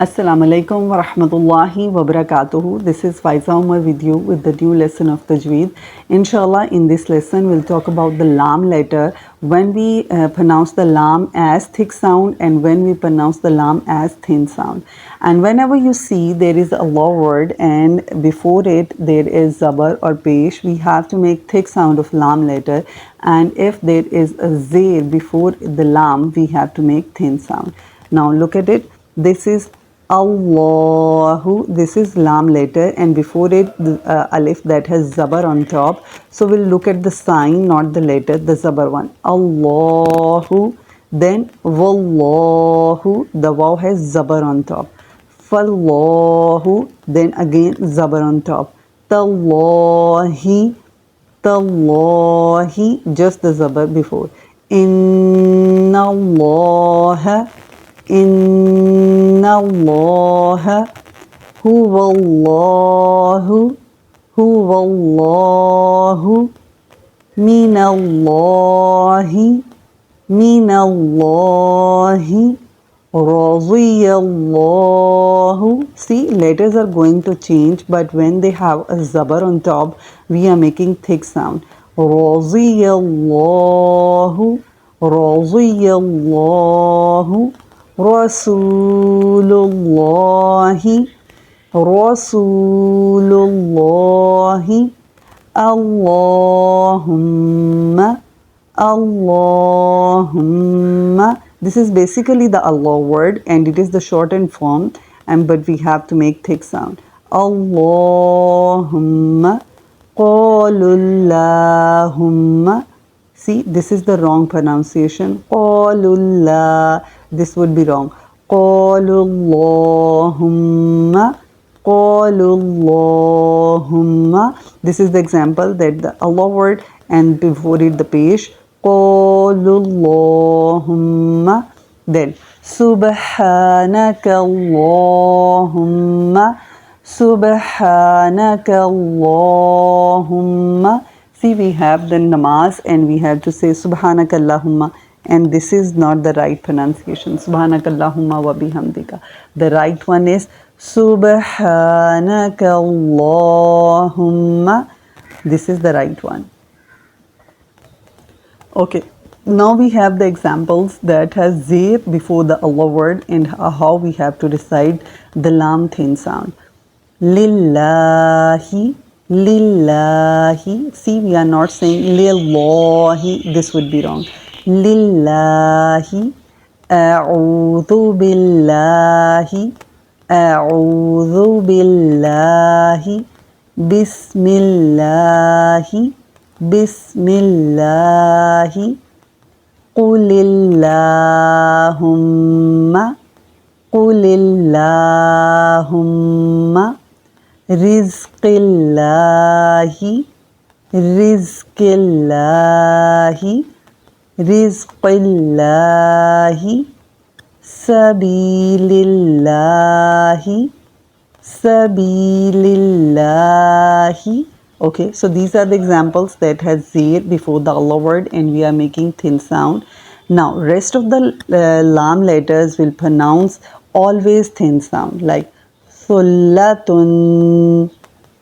Assalamu alaikum wa rahmatullahi wa barakatuhu. This is Faiza with you with the new lesson of Tajweed. Inshallah, in this lesson, we'll talk about the lam letter, when we pronounce the lam as thick sound and when we pronounce the lam as thin sound. And whenever you see there is a law word and before it there is zabar or pesh, we have to make thick sound of lam letter. And if there is a zair before the lam, we have to make thin sound. Now look at it. This is Allahu, this is lam letter and before it the alif that has zabar on top. So we'll look at the sign, not the letter, the zabar one. Allahu, then wallahu, the waw has zabar on top. Fallahu, then again zabar on top. Tallahi, tallahi, just the zabar before. Inna Allah, Inna Allah, huwallahu, huwallahu, minallahi, minallahi, radiyallahu. See, letters are going to change, but when they have a zabar on top, we are making thick sound. Radiyallahu, radiyallahu. Rasulullahi, Rasulullahi, Allahumma, Allahumma. This is basically the Allah word and it is the shortened form, but we have to make thick sound. Allahumma, qalullahumma. See, this is the wrong pronunciation. Qalullah. This would be wrong. Qalullahumma. Qalullahumma. This is the example that the Allah word and before it the pesh. Qalullahumma. Then Subhanakallahumma. Subhanakallahumma. See, we have the namaz and we have to say Subhanakallahumma, and this is not the right pronunciation. Subhanakallahumma wa bihamdika. The right one is Subhanakallahumma. This is the right one. Okay, now we have the examples that has zir before the Allah word and how we have to recite the lam thin sound. Lillahi, Lillahi. See, we are not saying Lillahi. This would be wrong. Lillahi. A'udhu billahi. A'udhu billahi. Bismillahi. Bismillahi. Qulillahumma. Qulillahumma. Rizqillahi, Rizqillahi, Rizqillahi, Sabilillahi, Sabilillahi. Okay, so these are the examples that has zir before the Allah word and we are making thin sound. Now, rest of the lam letters will pronounce always thin sound like Sullatun,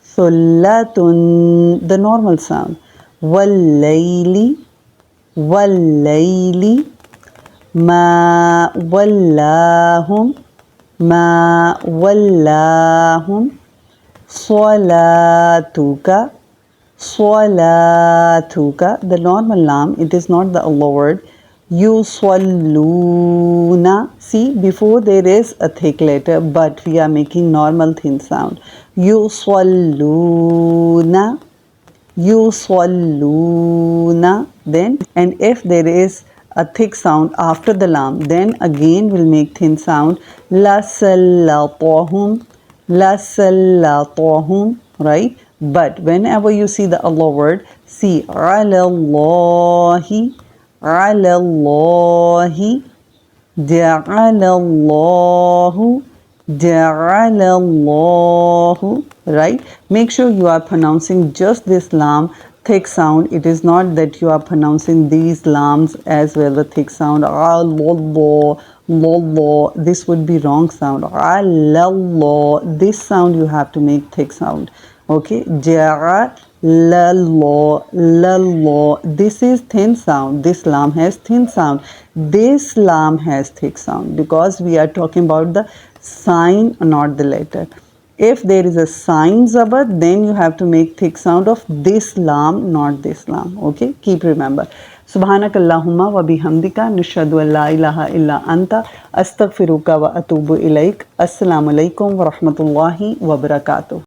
Sullatun, the normal sound. Wallayli, Wallayli, Ma wallahum, Ma wallahum, Salatuka, Salatuka, the normal lam, it is not the Allah word. Yusalluna. See, before there is a thick letter, but we are making normal thin sound. Yusalluna, Yusalluna. Then, and if there is a thick sound after the lam, then again we'll make thin sound. La sallatahum, La sallatahum, right? But whenever you see the Allah word, see alallahi, alallahi, ja'alallahu, ja'alallahu, right? Make sure you are pronouncing just this lam thick sound. It is not that you are pronouncing these lams as well, the thick sound. This would be wrong sound. This sound you have to make thick sound. Okay, this is thin sound. This lam has thin sound. This lam has thick sound because we are talking about the sign, not the letter. If there is a sign zabar, then you have to make thick sound of this lam, not this lam. Okay, keep remember. Subhanakallahumma wa bihamdika nashhadu an la ilaha illa anta astaghfiruka wa atubu ilaik. Assalamu alaikum wa rahmatullahi wa barakatuh.